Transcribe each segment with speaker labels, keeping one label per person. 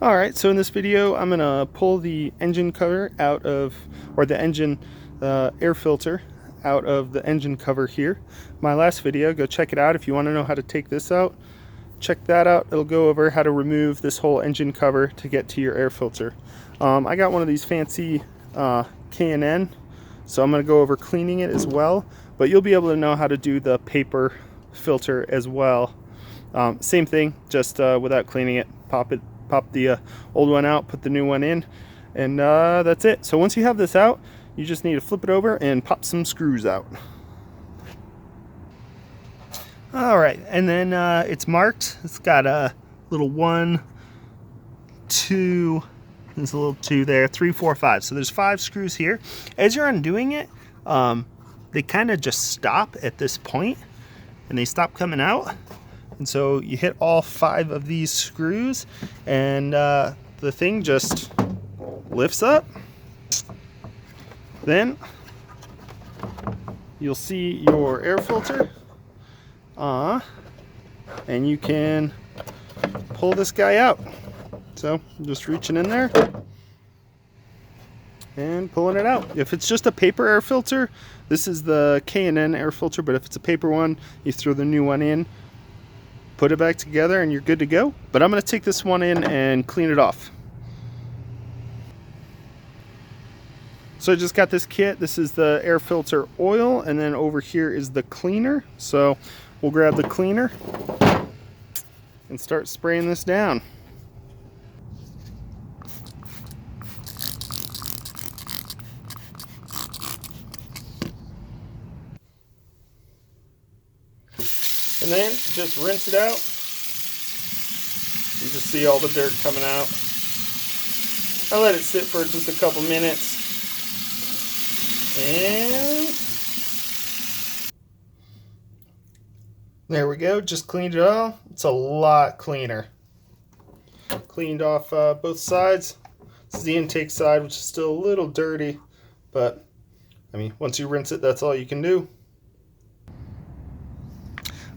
Speaker 1: Alright, so in this video I'm going to pull the engine cover out of, or the engine air filter out of the engine cover here. My last video, go check it out if you want to know how to take this out. Check that out. It'll go over how to remove this whole engine cover to get to your air filter. I got one of these fancy K&N, so I'm going to go over cleaning it as well, but you'll be able to know how to do the paper filter as well. Same thing, just without cleaning it. Pop the old one out, put the new one in, and that's it. So once you have this out, you just need to flip it over and pop some screws out. All right, and then it's marked. It's got a little 1, 2, there's a little 2 there, 3, 4, 5. So there's 5 screws here. As you're undoing it, they kind of just stop at this point, and they stop coming out. And so you hit all 5 of these screws, and the thing just lifts up. Then you'll see your air filter, and you can pull this guy out. So just reaching in there and pulling it out. If it's just a paper air filter, this is the K&N air filter, but if it's a paper one, you throw the new one in, put it back together, and you're good to go. But I'm going to take this one in and clean it off. So I just got this kit. This is the air filter oil, and then over here is the cleaner. So we'll grab the cleaner and start spraying this down. And then just rinse it out. You just see all the dirt coming out. I let it sit for just a couple minutes. And there we go. Just cleaned it all. It's a lot cleaner. Cleaned off both sides. This is the intake side, which is still a little dirty. But, I mean, once you rinse it, that's all you can do.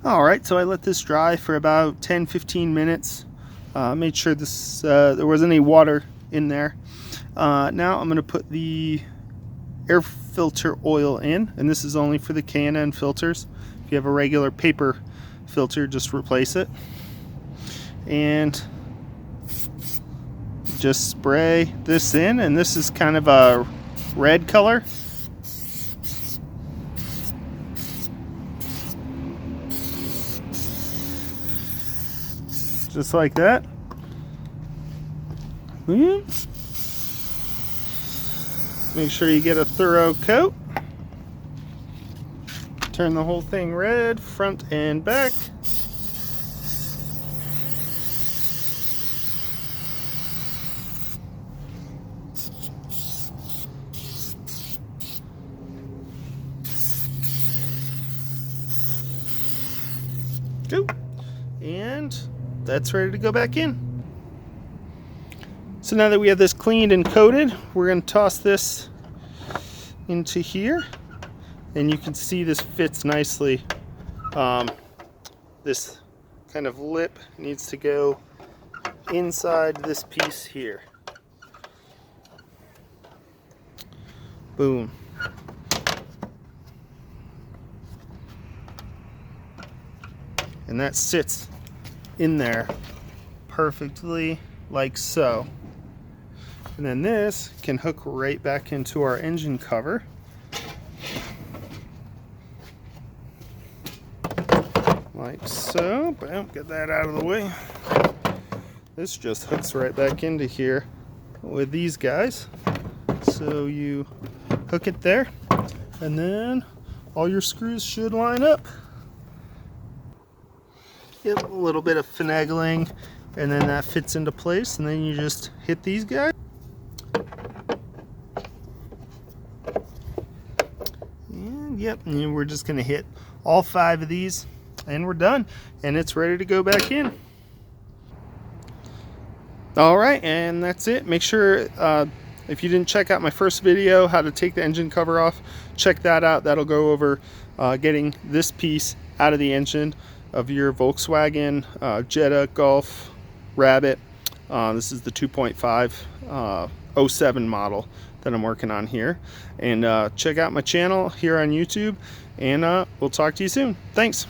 Speaker 1: Alright, so I let this dry for about 10-15 minutes. Made sure this there wasn't any water in there. Now I'm going to put the air filter oil in, and this is only for the K&N filters. If you have a regular paper filter, just replace it. And just spray this in, and this is kind of a red color. Just like that. Make sure you get a thorough coat. Turn the whole thing red, front and back. Go. And that's ready to go back in. So now that we have this cleaned and coated, we're going to toss this into here, and you can see this fits nicely. This kind of lip needs to go inside this piece here. Boom. And that sits in there perfectly, like so. And then this can hook right back into our engine cover. Like so. Boom, get that out of the way. This just hooks right back into here with these guys. So you hook it there, and then all your screws should line up. Yep, a little bit of finagling, and then that fits into place, and then you just hit these guys. And yep, and we're just going to hit all 5 of these, and we're done, and it's ready to go back in. Alright, and that's it. Make sure if you didn't check out my first video, how to take the engine cover off, check that out. That'll go over getting this piece out of the engine of your Volkswagen, Jetta, Golf, Rabbit, This is the 2.5 07 model that I'm working on here. And check out my channel here on YouTube, and we'll talk to you soon. Thanks.